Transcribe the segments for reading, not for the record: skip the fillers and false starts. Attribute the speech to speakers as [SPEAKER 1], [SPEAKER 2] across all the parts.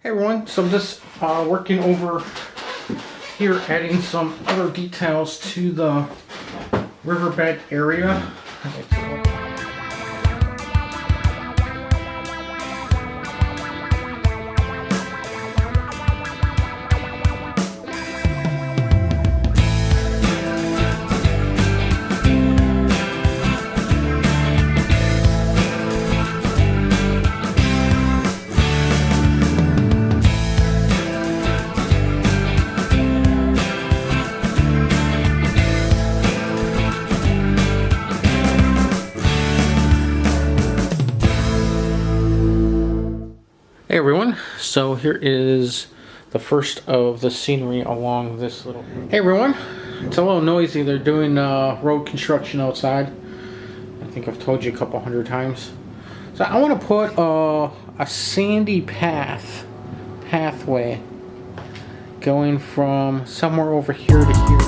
[SPEAKER 1] Hey everyone, so I'm just working over here, adding some other details to the riverbed area. Hey everyone, so here is the first of the scenery along this little... Hey everyone, it's a little noisy. They're doing road construction outside. I think I've told you a couple hundred times. So I want to put a sandy pathway going from somewhere over here to here.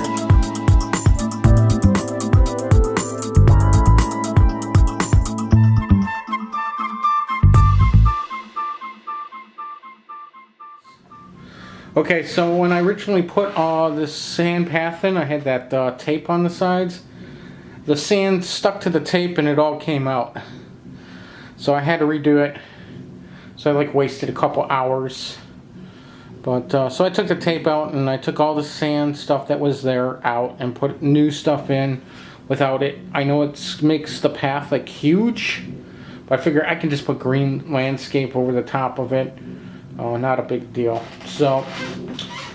[SPEAKER 1] Okay, so when I originally put this sand path in, I had that tape on the sides. The sand stuck to the tape and it all came out. So I had to redo it. So I wasted a couple hours. But so I took the tape out and I took all the sand stuff that was there out and put new stuff in without it. I know it makes the path huge, but I figure I can just put green landscape over the top of it. Oh, not a big deal. So, I'm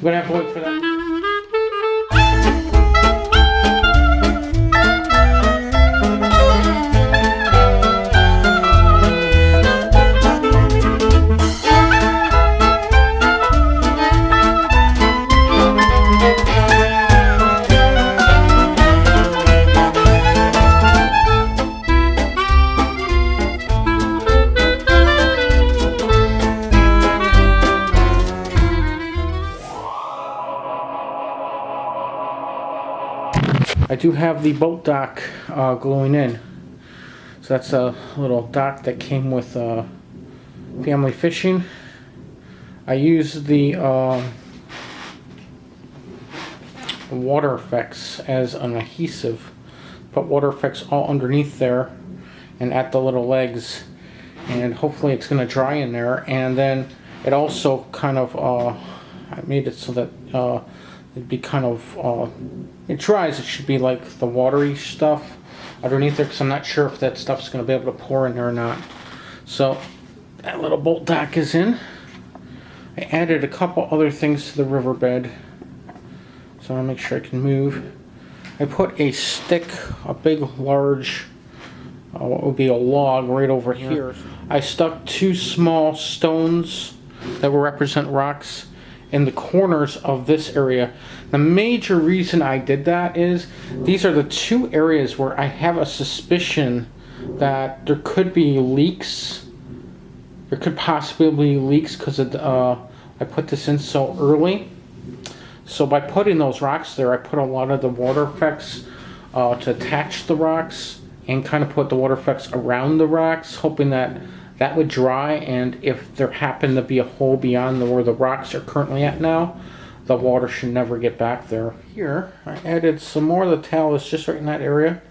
[SPEAKER 1] going to have to wait for that. I do have the boat dock gluing in. So that's a little dock that came with Family Fishing. I used the water effects as an adhesive. Put water effects all underneath there and at the little legs. And hopefully it's going to dry in there. And then it also kind of, I made it so that it'd be kind of, it dries, it should be like the watery stuff underneath there, because I'm not sure if that stuff's going to be able to pour in there or not. So that little bolt dock is in. I added a couple other things to the riverbed, so I want to make sure I can move. I put a stick, a big large, what would be a log right over here. I stuck two small stones that will represent rocks in the corners of this area. The major reason I did that is these are the two areas where I have a suspicion that there could be leaks. There could possibly be leaks because I put this in so early. So by putting those rocks there, I put a lot of the water effects to attach the rocks and kind of put the water effects around the rocks, hoping that that would dry, and if there happened to be a hole beyond where the rocks are currently at now, the water should never get back there. Here, I added some more of the talus just right in that area.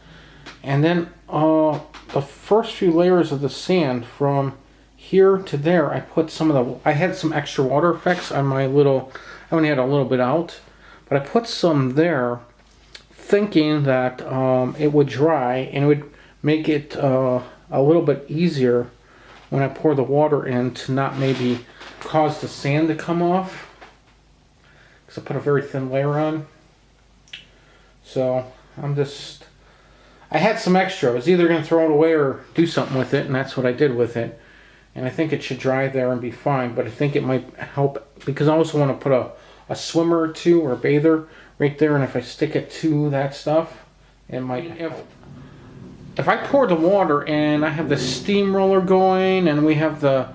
[SPEAKER 1] And then the first few layers of the sand from here to there, I put I had some extra water effects on my little, I only had a little bit out, but I put some there thinking that it would dry and it would make it a little bit easier when I pour the water in to not maybe cause the sand to come off, because I put a very thin layer on. So I had some extra. I was either going to throw it away or do something with it, and that's what I did with it. And I think it should dry there and be fine, but I think it might help because I also want to put a swimmer or two or a bather right there, and if I stick it to that stuff, it might help. If I pour the water and I have the steamroller going and we have the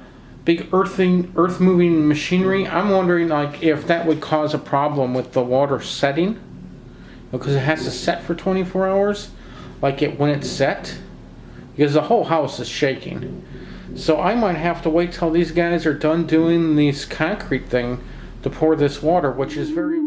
[SPEAKER 1] big earth moving machinery, I'm wondering if that would cause a problem with the water setting, because it has to set for 24 hours when it's set, because the whole house is shaking. So I might have to wait till these guys are done doing this concrete thing to pour this water, which is very...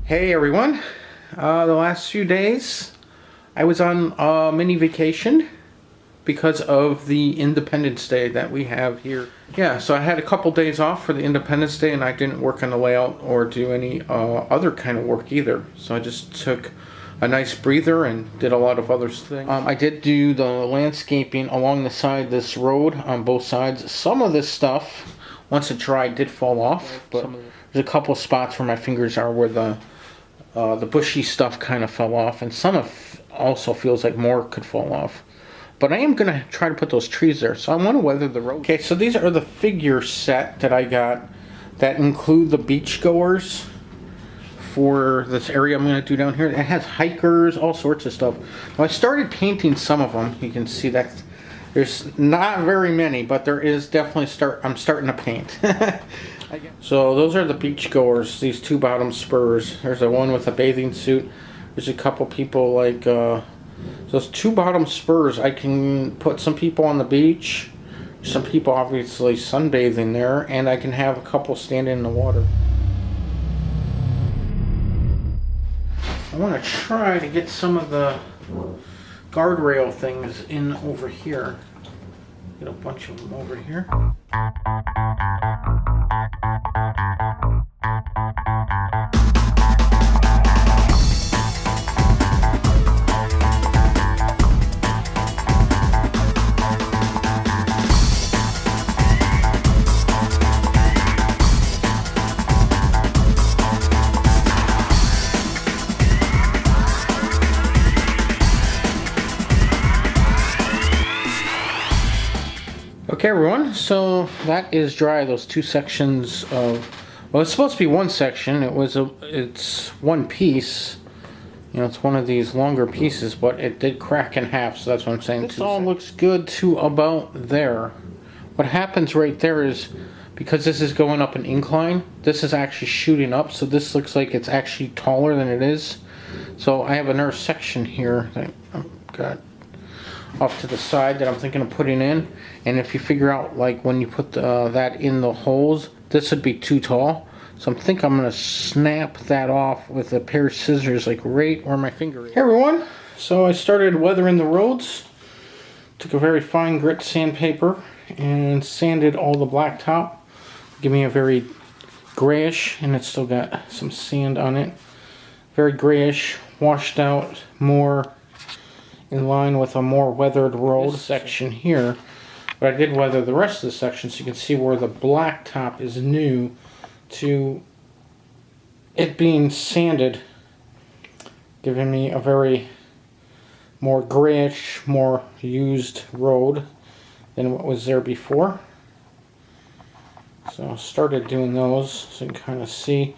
[SPEAKER 1] Hey everyone, the last few days I was on a mini vacation because of the Independence Day that we have here. Yeah, so I had a couple days off for the Independence Day and I didn't work on the layout or do any other kind of work either. So I just took a nice breather and did a lot of other things. I did do the landscaping along the side of this road on both sides. Some of this stuff, once it dried, did fall off, but there's a couple spots where my fingers are where the bushy stuff kind of fell off, and some of also feels like more could fall off. But I am going to try to put those trees there, so I want to weather the road. Okay, so these are the figure set that I got that include the beachgoers for this area I'm going to do down here. It has hikers, all sorts of stuff. Now I started painting some of them. You can see that there's not very many, but there is definitely I'm starting to paint. So those are the beachgoers, these two bottom spurs. There's a one with a bathing suit. There's a couple people like, those two bottom spurs, I can put some people on the beach, some people obviously sunbathing there, and I can have a couple standing in the water. I want to try to get some of the guardrail things in over here. Get a bunch of them over here. Okay everyone, so that is dry. Those two sections of, well, it's supposed to be one section. It's one piece. You know, it's one of these longer pieces, but it did crack in half, so that's what I'm saying. This all looks good to about there. What happens right there is, because this is going up an incline, this is actually shooting up, so this looks like it's actually taller than it is. So I have another section here that I've got off to the side that I'm thinking of putting in, and if you figure out like when you put that in the holes, this would be too tall, so I'm thinking I'm gonna snap that off with a pair of scissors like right where my finger is. Hey everyone, so I started weathering the roads. Took a very fine grit sandpaper and sanded all the blacktop. Give me a very grayish, and it's still got some sand on it, very grayish, washed out, more in line with a more weathered road section here. But I did weather the rest of the section, so you can see where the blacktop is new to it being sanded, giving me a very more grayish, more used road than what was there before. So I started doing those so you can kind of see.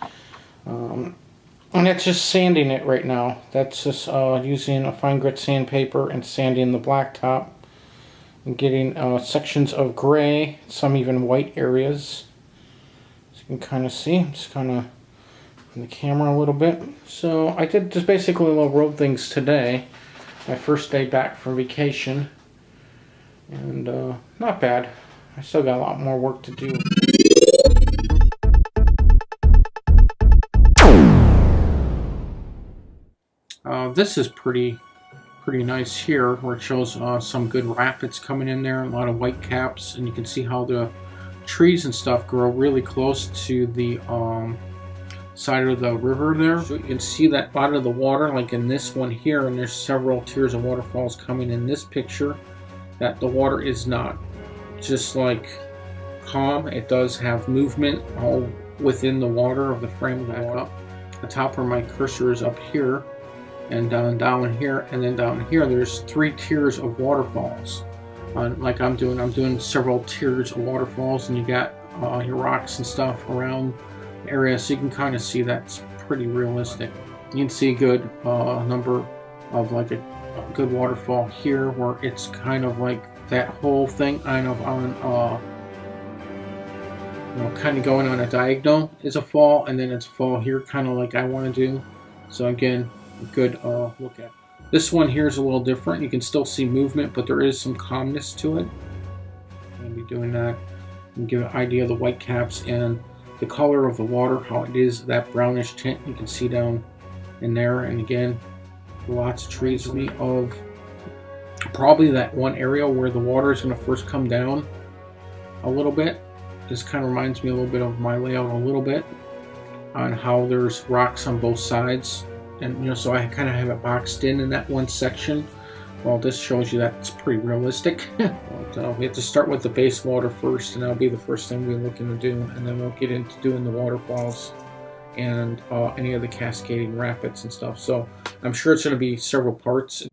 [SPEAKER 1] And that's just sanding it right now. That's just using a fine grit sandpaper and sanding the blacktop and getting sections of gray, some even white areas. So you can kind of see. I'm just kind of in the camera a little bit. So I did just basically little road things today. My first day back from vacation. And not bad. I still got a lot more work to do. This is pretty nice here, where it shows some good rapids coming in there, a lot of white caps, and you can see how the trees and stuff grow really close to the side of the river there. So you can see that bottom of the water, like in this one here, and there's several tiers of waterfalls coming in this picture, that the water is not just like calm. It does have movement all within the water of the frame of the water. The top where my cursor is up here, and down here, and then down here there's 3 tiers of waterfalls. Like I'm doing several tiers of waterfalls, and you got your rocks and stuff around the area, so you can kind of see that's pretty realistic. You can see a good number of like a good waterfall here, where it's kind of like that whole thing kind of on kind of going on a diagonal is a fall, and then it's a fall here, kind of like I want to do. So again, a good look at. This one here is a little different. You can still see movement, but there is some calmness to it. I'm going to be doing that and give an idea of the white caps and the color of the water, how it is that brownish tint you can see down in there. And again, lots of trees. Me of probably that one area where the water is going to first come down a little bit. This kind of reminds me a little bit of my layout a little bit, on how there's rocks on both sides, and so I kind of have it boxed in that one section. Well, this shows you that it's pretty realistic. But, we have to start with the base water first, and that'll be the first thing we're looking to do, and then we'll get into doing the waterfalls and any of the cascading rapids and stuff. So I'm sure it's going to be several parts.